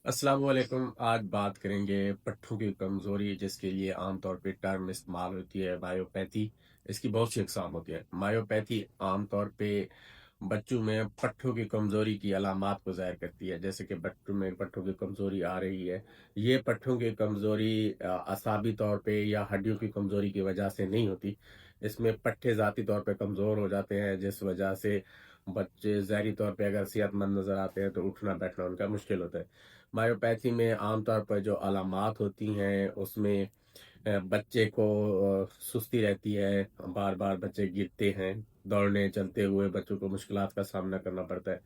अस्सलाम वालेकुम। आज बात करेंगे पट्ठों की कमज़ोरी जिसके लिए आमतौर पे टर्म इस्तेमाल होती है मायोपैथी। इसकी बहुत सी अक़साम होती है। मायोपैथी आमतौर पे बच्चों में पट्ठों की कमज़ोरी की अलामात को ज़ाहिर करती है, जैसे कि बच्चों में पट्ठों की कमज़ोरी आ रही है। ये पट्ठों की कमज़ोरी असाबी तौर पे या हड्डियों की कमज़ोरी की वजह से नहीं होती। इसमें पट्ठे ज़ाती तौर पे कमज़ोर हो जाते हैं, जिस वजह से बच्चे ज़ाहिरी तौर पे अगर सेहतमंद नज़र आते हैं तो उठना बैठना उनका मुश्किल होता है। मायोपैथी में आमतौर पर जो अलामात होती हैं उसमें बच्चे को सुस्ती रहती है, बार-बार बच्चे गिरते हैं, दौड़ने चलते हुए बच्चों को मुश्किलात का सामना करना पड़ता है।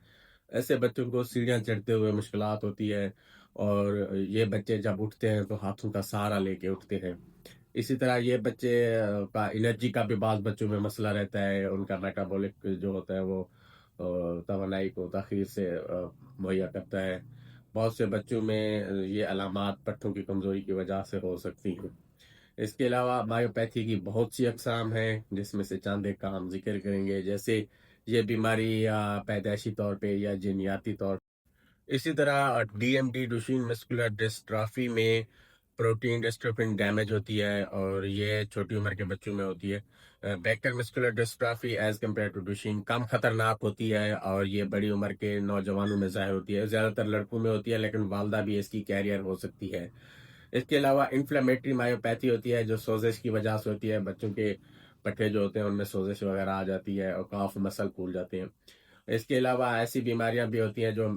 ऐसे बच्चों को सीढ़ियाँ चढ़ते हुए मुश्किलात होती है और ये बच्चे जब उठते हैं तो हाथों का सहारा लेके उठते हैं। इसी तरह ये बच्चे का एनर्जी का भी बाज़ बच्चों में मसला रहता है, उनका मेटाबॉलिक जो होता है वो तवानाई को ताख़ीर से मुहैया करता है। बहुत से बच्चों में ये अलामात पट्ठों की कमज़ोरी की वजह से हो सकती हैं। इसके अलावा मायोपैथी की बहुत सी अक़साम हैं, जिसमें से चंद एक का हम ज़िक्र करेंगे, जैसे ये बीमारी या पैदाइशी तौर पे या जीनियाती तौर। इसी तरह डीएमडी डुचेन मस्कुलर डिस्ट्रॉफी में प्रोटीन डिस्ट्रोफिन डैमेज होती है और ये छोटी उम्र के बच्चों में होती है। Becker muscular dystrophy as compare to Duchenne कम खतरनाक होती है और ये बड़ी उम्र के नौजवानों में ज़ाहिर होती है। ज़्यादातर लड़कों में होती है, लेकिन वालिदा भी इसकी कैरियर हो सकती है। इसके अलावा इन्फ्लेमेटरी मायोपैथी होती है, जो सोज़िश की वजह से होती है। बच्चों के पट्टे जो होते हैं उनमें सोज़िश वगैरह आ जाती है और काफ मसल फूल जाते हैं। इसके अलावा ऐसी बीमारियां भी होती हैं जो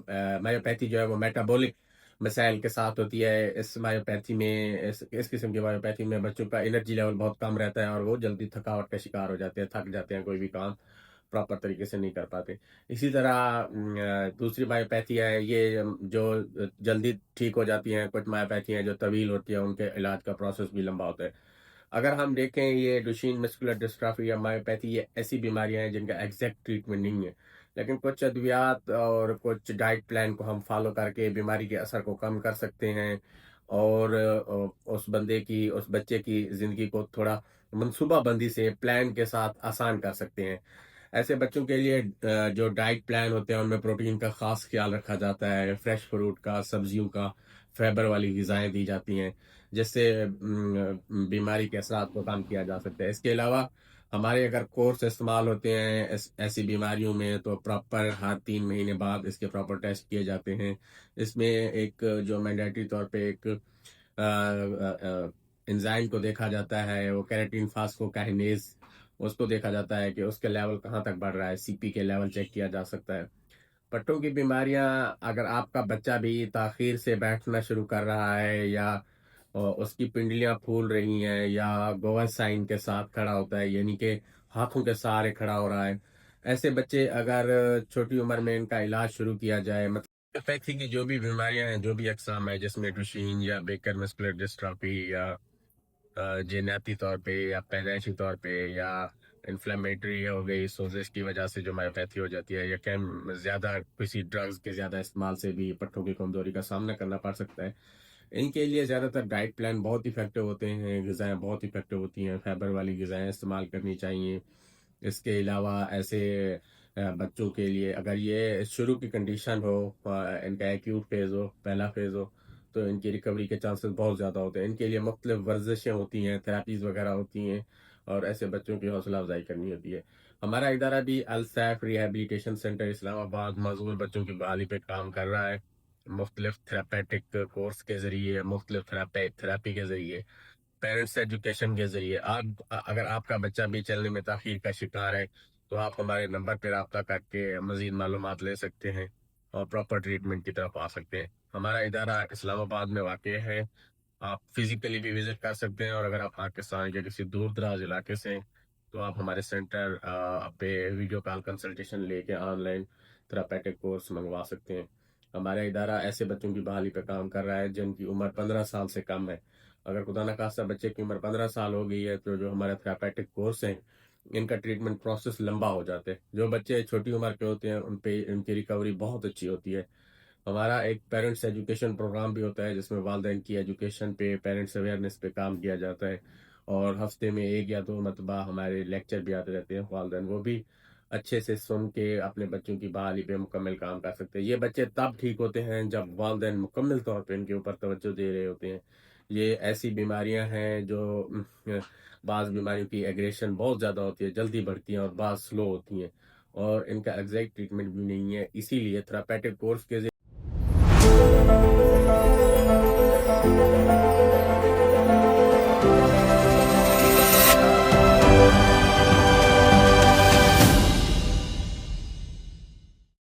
मायोपैथी जो है वो मेटाबॉलिक मसाइल के साथ होती है। इस मायोपैथी में इस किस्म की मायोपैथी में बच्चों का एनर्जी लेवल बहुत कम रहता है और वो जल्दी थकावट का शिकार हो जाते हैं, थक जाते हैं, कोई भी काम प्रॉपर तरीके से नहीं कर पाते। इसी तरह दूसरी मायोपैथी है ये जो जल्दी ठीक हो जाती हैं। कुछ मायोपैथी हैं जो तवील होती है, उनके इलाज का प्रोसेस भी लंबा होता है। अगर हम देखें ये डुचेन मस्कुलर डिस्ट्रॉफी या मायोपैथी, ये ऐसी बीमारियां हैं जिनका एग्जैक्ट ट्रीटमेंट नहीं है, लेकिन कुछ अद्वियात और कुछ डाइट प्लान को हम फॉलो करके बीमारी के असर को कम कर सकते हैं और उस बच्चे की ज़िंदगी को थोड़ा मनसूबाबंदी से प्लान के साथ आसान कर सकते हैं। ऐसे बच्चों के लिए जो डाइट प्लान होते हैं उनमें प्रोटीन का ख़ास ख़्याल रखा जाता है, फ्रेश फ्रूट का, सब्जियों का, फाइबर वाली ग़िज़ाएँ दी जाती हैं, जिससे बीमारी के असरात को कम किया जा सकता है। इसके अलावा हमारे अगर कोर्स इस्तेमाल होते हैं ऐसी बीमारियों में, तो प्रॉपर हर 3 महीने बाद इसके प्रॉपर टेस्ट किए जाते हैं। इसमें एक जो मैंडेटरी तौर पे एक एंजाइम को देखा जाता है, वो केराटिन फास्फोकाइनेज, उसको देखा जाता है कि उसके लेवल कहाँ तक बढ़ रहा है, सीपी के लेवल चेक किया जा सकता है। पट्टों की बीमारियां, अगर आपका बच्चा भी ताखीर से बैठना शुरू कर रहा है या उसकी पिंडलियां फूल रही हैं या गोवर साइन के साथ खड़ा होता है, यानी कि हाथों के सहारे खड़ा हो रहा है, ऐसे बच्चे अगर छोटी उम्र में इनका इलाज शुरू किया जाए, मतलब पैथी की जो भी बीमारियां हैं, जो भी अकसाम है, जिसमें डुचेन या बेकर मस्कुलर डिस्ट्रॉफी या जेनेटिक तौर पे या पैदाइशी तौर पे या इन्फ्लेमेटरी हो गई, सोजिश की वजह से जो मायोपैथी हो जाती है, या कैम ज़्यादा किसी ड्रग्स के ज़्यादा इस्तेमाल से भी पट्टों की कमजोरी का सामना करना पड़ सकता है। इनके लिए ज़्यादातर डाइट प्लान बहुत इफेक्टिव होते हैं, ग़िज़ाएँ बहुत इफेक्टिव होती हैं, फाइबर वाली ग़िज़ाएँ इस्तेमाल करनी चाहिए। इसके अलावा ऐसे बच्चों के लिए अगर ये शुरू की कंडीशन हो, इनका एक्यूट फेज़ हो, पहला फेज़ हो, तो इनकी रिकवरी के चांसेस बहुत ज़्यादा होते हैं। इनके लिए मुख्तलिफ वर्जिशें होती हैं, थेरेपीज़ वगैरह होती हैं और ऐसे बच्चों की हौसला अफ़ज़ाई करनी होती है। हमारा इदारा भी अल-सैफ रिहैबिलिटेशन सेंटर इस्लामाबाद मज़दूर बच्चों की बहाली पे काम कर रहा है। मुख्तलिफ थेरेपेटिक कोर्स के ज़रिए, मुख्तलिफ थेरेपी के ज़रिए, पेरेंट्स एजुकेशन के ज़रिए। अगर आपका बच्चा भी चलने में ताख़ीर का शिकार है, तो आप हमारे नंबर पर रब्ता करके मज़ीद मालूमात ले सकते हैं और प्रॉपर ट्रीटमेंट की तरफ आ सकते हैं। हमारा इदारा इस्लामाबाद में वाक़ई है। आप फिज़िकली भी विज़िट कर सकते हैं और अगर आप पाकिस्तान के किसी दूर-दराज़ इलाके से हैं, तो आप हमारे सेंटर पे वीडियो कॉल कंसल्टेशन लेके ऑनलाइन थेरेपेटिक कोर्स मंगवा सकते हैं। हमारा इदारा ऐसे बच्चों की बहाली पे काम कर रहा है जिनकी उम्र 15 साल से कम है। अगर खुदा न खास्ता बच्चे की उम्र 15 साल हो गई है, तो जो हमारे थेरेपेटिक कोर्स हैं, इनका ट्रीटमेंट प्रोसेस लंबा हो जाता है। जो बच्चे छोटी उम्र के होते हैं, उन पे उनकी रिकवरी बहुत अच्छी होती है। हमारा एक पेरेंट्स एजुकेशन प्रोग्राम भी होता है, जिसमें वालिदैन की एजुकेशन पे, पेरेंट्स अवेयरनेस पे काम किया जाता है और हफ्ते में 1 या 2 मरतबा हमारे लेक्चर भी आते रहते हैं। वालिदैन वो भी اچھے سے سن کے اپنے بچوں کی بحالی پہ مکمل کام کر سکتے ہیں۔ یہ بچے تب ٹھیک ہوتے ہیں جب والدین مکمل طور پہ ان کے اوپر توجہ دے رہے ہوتے ہیں۔ یہ ایسی بیماریاں ہیں جو بعض بیماریوں کی ایگریشن بہت زیادہ ہوتی ہے، جلدی بڑھتی ہیں، اور بعض سلو ہوتی ہیں، اور ان کا ایگزیکٹ ٹریٹمنٹ بھی نہیں ہے۔ اسی لیے تھراپیوٹک کورس کے